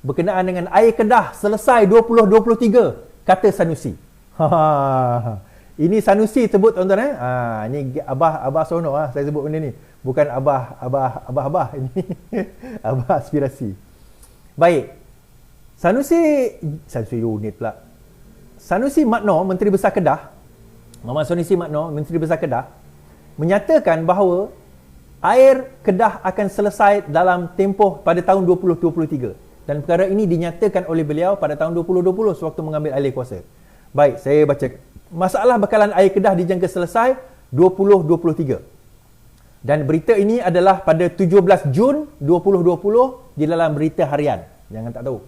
berkenaan dengan air Kedah selesai 2023, kata Sanusi. Ini Sanusi sebut tuan-tuan. Ini Abah Sono saya sebut benda ni. Bukan Abah ini. Abah aspirasi. Baik. Sanusi unit pula. Sanusi Makno, Menteri Besar Kedah, Muhammad Sanusi Makno, Menteri Besar Kedah, menyatakan bahawa air Kedah akan selesai dalam tempoh pada tahun 2023. Dan perkara ini dinyatakan oleh beliau pada tahun 2020 sewaktu mengambil alih kuasa. Baik, saya baca. Masalah bekalan air Kedah dijangka selesai 2023. Dan berita ini adalah pada 17 Jun 2020 di dalam berita harian. Jangan tak tahu.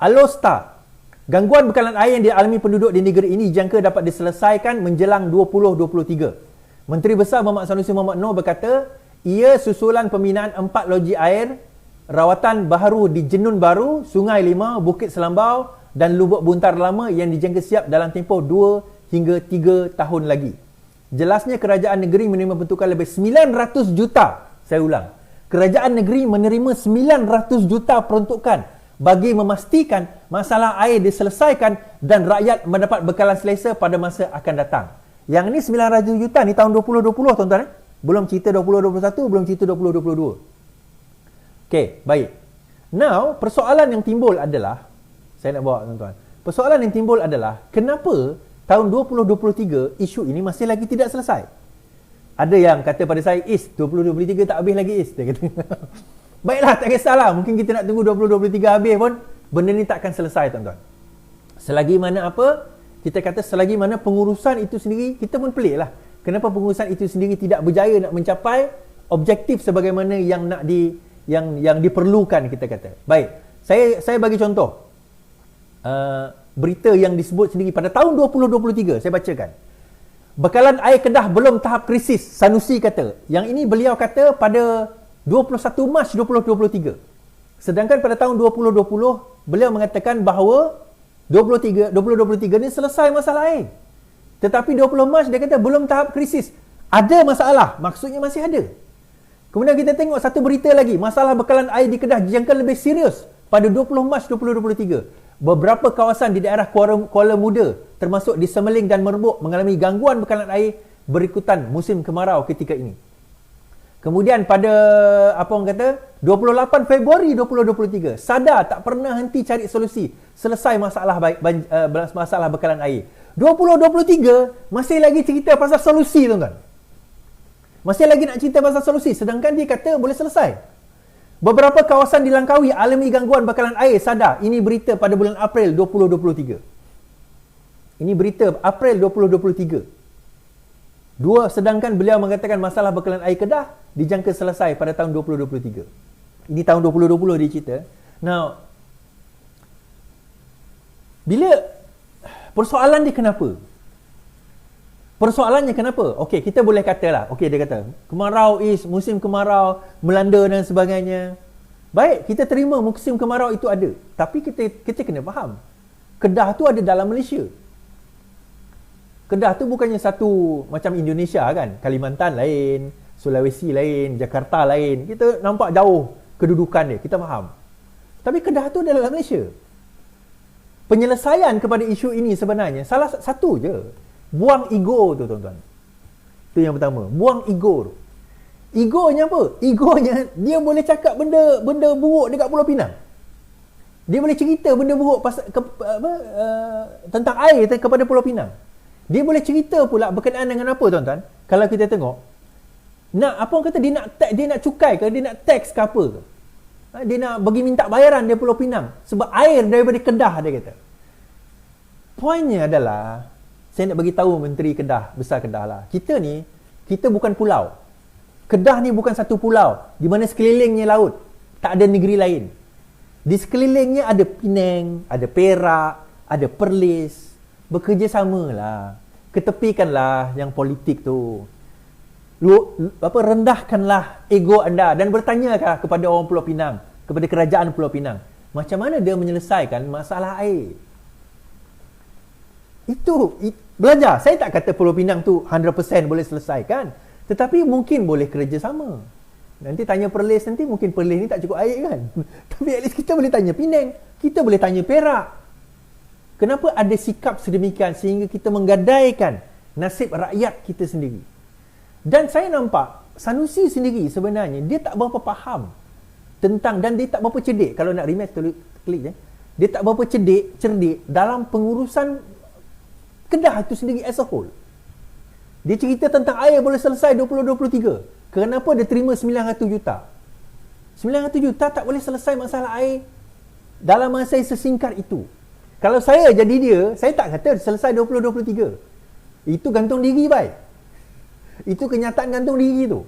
Alostar. Gangguan bekalan air yang dialami penduduk di negeri ini dijangka dapat diselesaikan menjelang 2023. Menteri Besar Muhammad Sanusi Muhammad Noor berkata, ia susulan pembinaan 4 loji air rawatan baharu di Jenun Baru, Sungai Limau, Bukit Selambau dan Lubuk Buntar Lama yang dijangka siap dalam tempoh 2 hingga 3 tahun lagi. Jelasnya kerajaan negeri menerima bentukan lebih 900 juta. Saya ulang. Kerajaan negeri menerima 900 juta peruntukan bagi memastikan masalah air diselesaikan dan rakyat mendapat bekalan selesa pada masa akan datang. Yang ni 900 juta ni tahun 2020 tuan-tuan. Belum cerita 2021, belum cerita 2022. Okey, baik. Now, persoalan yang timbul adalah, saya nak bawa tuan-tuan. Persoalan yang timbul adalah, kenapa tahun 2023 isu ini masih lagi tidak selesai? Ada yang kata pada saya, 2023 tak habis lagi Dia kata. Baiklah, tak kisahlah. Mungkin kita nak tunggu 2023 habis pun, benda ni takkan selesai tuan-tuan. Selagi mana apa? Kita kata selagi mana pengurusan itu sendiri, kita pun pelik lah. Kenapa pengurusan itu sendiri tidak berjaya nak mencapai objektif sebagaimana yang nak yang diperlukan, kita kata. Baik, saya bagi contoh. Berita yang disebut sendiri pada tahun 2023, saya bacakan. Bekalan air Kedah belum tahap krisis, Sanusi kata. Yang ini beliau kata pada 21 Mac 2023. Sedangkan pada tahun 2020, beliau mengatakan bahawa 2023 ni selesai masalah air. Tetapi 20 Mac dia kata belum tahap krisis. Ada masalah, maksudnya masih ada. Kemudian kita tengok satu berita lagi, masalah bekalan air di Kedah dijangka lebih serius pada 20 Mac 2023. Beberapa kawasan di daerah Kuala Muda, termasuk di Semeling dan Merbuk, mengalami gangguan bekalan air berikutan musim kemarau ketika ini. Kemudian pada 28 Februari 2023, SADA tak pernah henti cari solusi selesai masalah bekalan air. 2023 masih lagi cerita pasal solusi tuan-tuan. Masih lagi nak cerita pasal solusi, sedangkan dia kata boleh selesai. Beberapa kawasan di Langkawi alami gangguan bekalan air SADA. Ini berita pada bulan April 2023. Ini berita April 2023. Sedangkan beliau mengatakan masalah bekalan air Kedah dijangka selesai pada tahun 2023. Ini tahun 2020 dia cerita. Now, bila persoalan dia kenapa? Persoalannya kenapa? Okey, kita boleh katalah. Okey, dia kata, kemarau musim kemarau melanda dan sebagainya. Baik, kita terima musim kemarau itu ada. Tapi kita kena faham. Kedah tu ada dalam Malaysia. Kedah tu bukannya satu macam Indonesia kan. Kalimantan lain, Sulawesi lain, Jakarta lain. Kita nampak jauh kedudukan dia, kita faham. Tapi Kedah tu dalam Malaysia. Penyelesaian kepada isu ini sebenarnya salah satu je. Buang ego tu tuan-tuan. Itu yang pertama. Buang ego tu. Egonya apa? Egonya dia boleh cakap benda buruk dekat Pulau Pinang. Dia boleh cerita benda buruk tentang air kepada Pulau Pinang. Dia boleh cerita pula berkenaan dengan apa tuan-tuan? Kalau kita tengok, apa orang kata dia nak cukai ke, dia nak tax ke apa ke? Dia nak bagi minta bayaran dia Pulau Pinang sebab air daripada Kedah, dia kata. Poinnya adalah, saya nak bagi tahu Menteri Kedah, Besar Kedah lah. Kita bukan pulau. Kedah ni bukan satu pulau di mana sekelilingnya laut. Tak ada negeri lain. Di sekelilingnya ada Penang, ada Perak, ada Perlis. Bekerjasamalah. Ketepikanlah yang politik tu. Rendahkanlah ego anda dan bertanyalah kepada orang Pulau Pinang, kepada kerajaan Pulau Pinang, macam mana dia menyelesaikan masalah air. Itu belajar. Saya tak kata Pulau Pinang tu 100% boleh selesaikan, tetapi mungkin boleh kerjasama. Nanti tanya Perlis nanti, mungkin Perlis ni tak cukup air kan. Tapi at least kita boleh tanya Penang, kita boleh tanya Perak. Kenapa ada sikap sedemikian sehingga kita menggadaikan nasib rakyat kita sendiri? Dan saya nampak Sanusi sendiri sebenarnya dia tak berapa faham tentang, dan dia tak berapa cerdik. Kalau nak rematch klik je. Dia tak berapa cerdik dalam pengurusan Kedah itu sendiri as a whole. Dia cerita tentang air boleh selesai 2023. Kenapa dia terima 900 juta? 900 juta tak boleh selesai masalah air dalam masa sesingkat itu. Kalau saya jadi dia, saya tak kata selesai 2023. Itu gantung diri baik. Itu kenyataan gantung diri tu.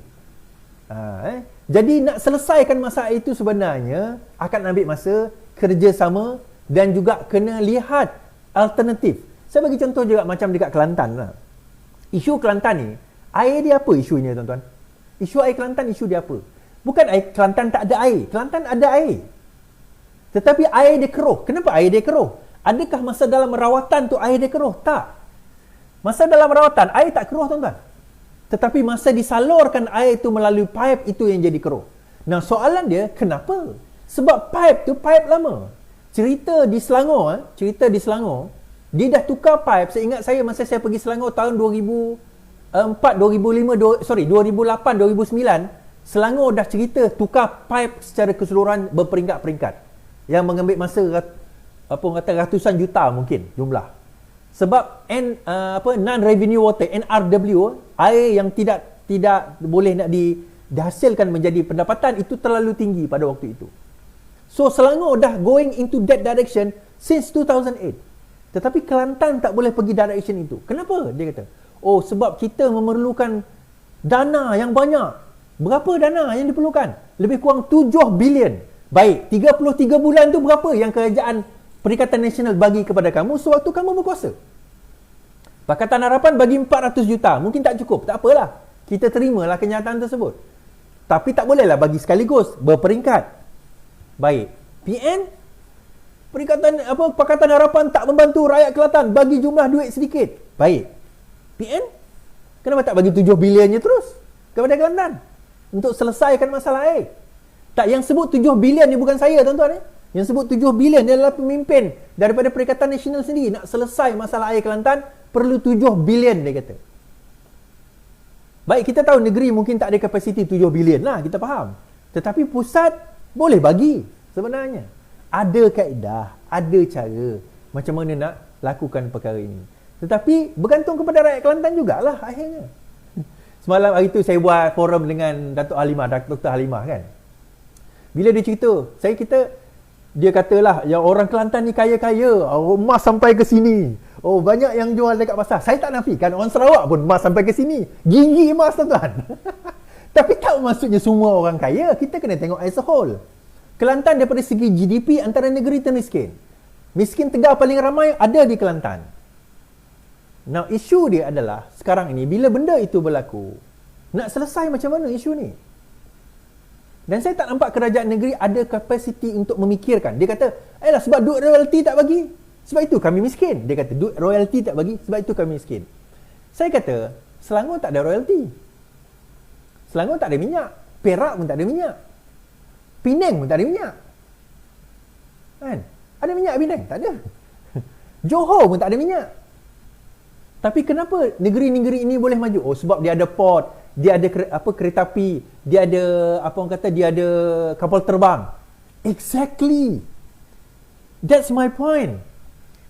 Jadi nak selesaikan masalah itu sebenarnya akan ambil masa, kerjasama dan juga kena lihat alternatif. Saya bagi contoh juga macam dekat Kelantan lah. Isu Kelantan ni, air dia apa isunya tuan-tuan? Isu air Kelantan, isu dia apa? Bukan air Kelantan tak ada air. Kelantan ada air. Tetapi air dia keruh. Kenapa air dia keruh? Adakah masa dalam rawatan tu air dia keruh? Tak. Masa dalam rawatan, air tak keruh tuan-tuan. Tetapi masa disalurkan air tu melalui pipe, itu yang jadi keruh. Nah, soalan dia, kenapa? Sebab pipe tu pipe lama. Cerita di Selangor, dia dah tukar pipe. Saya ingat saya masa saya pergi Selangor tahun 2008, 2009, Selangor dah cerita tukar pipe secara keseluruhan berperingkat-peringkat. Yang mengambil masa ratusan juta mungkin jumlah. Sebab non-revenue water, NRW, air yang tidak boleh nak dihasilkan menjadi pendapatan, itu terlalu tinggi pada waktu itu. So Selangor dah going into that direction since 2008. Tetapi Kelantan tak boleh pergi direction itu. Kenapa? Dia kata, oh sebab kita memerlukan dana yang banyak. Berapa dana yang diperlukan? Lebih kurang 7 bilion. Baik, 33 bulan tu berapa yang kerajaan Perikatan Nasional bagi kepada kamu sewaktu kamu berkuasa? Pakatan Harapan bagi 400 juta. Mungkin tak cukup. Tak apalah. Kita terimalah kenyataan tersebut. Tapi tak bolehlah bagi sekaligus. Berperingkat. Baik. PN, Pakatan Harapan tak membantu rakyat Kelantan. Bagi jumlah duit sedikit. Baik. PN, kenapa tak bagi 7 bilionnya terus kepada Kelantan untuk selesaikan masalah air? Tak, yang sebut 7 bilion ni bukan saya tuan-tuan. Yang sebut 7 bilion dia adalah pemimpin daripada Perikatan Nasional sendiri. Nak selesai masalah air Kelantan perlu 7 bilion dia kata. Baik, kita tahu negeri mungkin tak ada kapasiti 7 bilion lah, kita faham. Tetapi pusat boleh bagi sebenarnya. Ada kaedah, ada cara macam mana nak lakukan perkara ini. Tetapi bergantung kepada rakyat Kelantan jugalah akhirnya. Semalam hari tu saya buat forum dengan Datuk Halimah, Dr. Halimah kan. Bila dia cerita, dia katalah yang orang Kelantan ni kaya-kaya, emas sampai ke sini. Oh, banyak yang jual dekat pasar. Saya tak nafikan orang Sarawak pun emas sampai ke sini. Gigi emas tuan-tuan. Tapi tak maksudnya semua orang kaya. Kita kena tengok as a whole. Kelantan daripada segi GDP antara negeri termiskin. Miskin Tegar paling ramai ada di Kelantan. Now, isu dia adalah sekarang ini bila benda itu berlaku, nak selesai macam mana isu ni? Dan saya tak nampak kerajaan negeri ada kapasiti untuk memikirkan. Dia kata, sebab duit royalty tak bagi, sebab itu kami miskin. Dia kata, duit royalty tak bagi, sebab itu kami miskin. Saya kata, Selangor tak ada royalty. Selangor tak ada minyak. Perak pun tak ada minyak. Penang pun tak ada minyak. Kan? Ada minyak Penang? Tak ada. Johor pun tak ada minyak. Tapi kenapa negeri-negeri ini boleh maju? Oh, sebab dia ada port, dia ada kereta api, dia ada dia ada kapal terbang. Exactly. That's my point.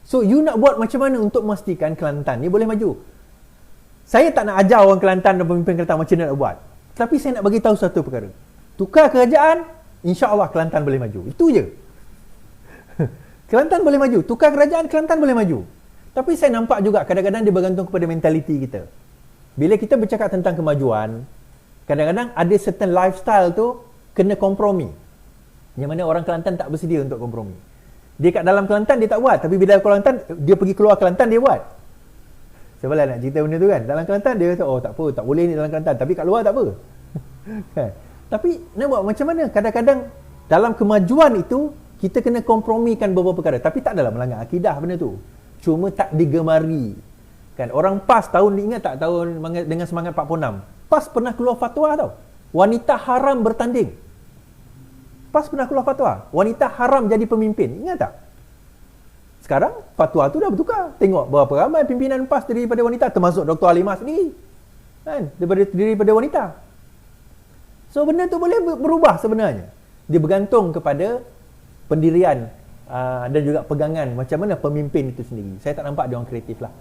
So you nak buat macam mana untuk memastikan Kelantan ni boleh maju? Saya tak nak ajar orang Kelantan dan pemimpin Kelantan macam mana nak buat. Tapi saya nak bagi tahu satu perkara. Tukar kerajaan, insya-Allah Kelantan boleh maju. Itu je. Kelantan boleh maju. Tukar kerajaan, Kelantan boleh maju. Tapi saya nampak juga kadang-kadang dia bergantung kepada mentaliti kita. Bila kita bercakap tentang kemajuan, kadang-kadang ada certain lifestyle tu kena kompromi. Yang mana orang Kelantan tak bersedia untuk kompromi. Dia kat dalam Kelantan dia tak buat, tapi bila Kelantan dia pergi keluar Kelantan dia buat. Saya malah nak cerita benda tu kan. Dalam Kelantan dia kata, oh tak apa, tak boleh ni dalam Kelantan, tapi kat luar tak apa. Tapi nak buat macam mana? Kadang-kadang dalam kemajuan itu kita kena kompromikan beberapa perkara, tapi tak adalah melanggar akidah benda tu. Cuma tak digemari. Kan orang PAS tahun ni, ingat tak tahun dengan semangat 46? PAS pernah keluar fatwa tau. wanita haram bertanding. PAS pernah keluar fatwa, wanita haram jadi pemimpin. Ingat tak? Sekarang fatwa tu dah bertukar. Tengok berapa ramai pimpinan PAS daripada wanita, termasuk Dr. Halimah sendiri. Kan? Daripada wanita. So benda tu boleh berubah sebenarnya. Dia bergantung kepada pendirian dan juga pegangan macam mana pemimpin itu sendiri. Saya tak nampak dia orang kreatif lah.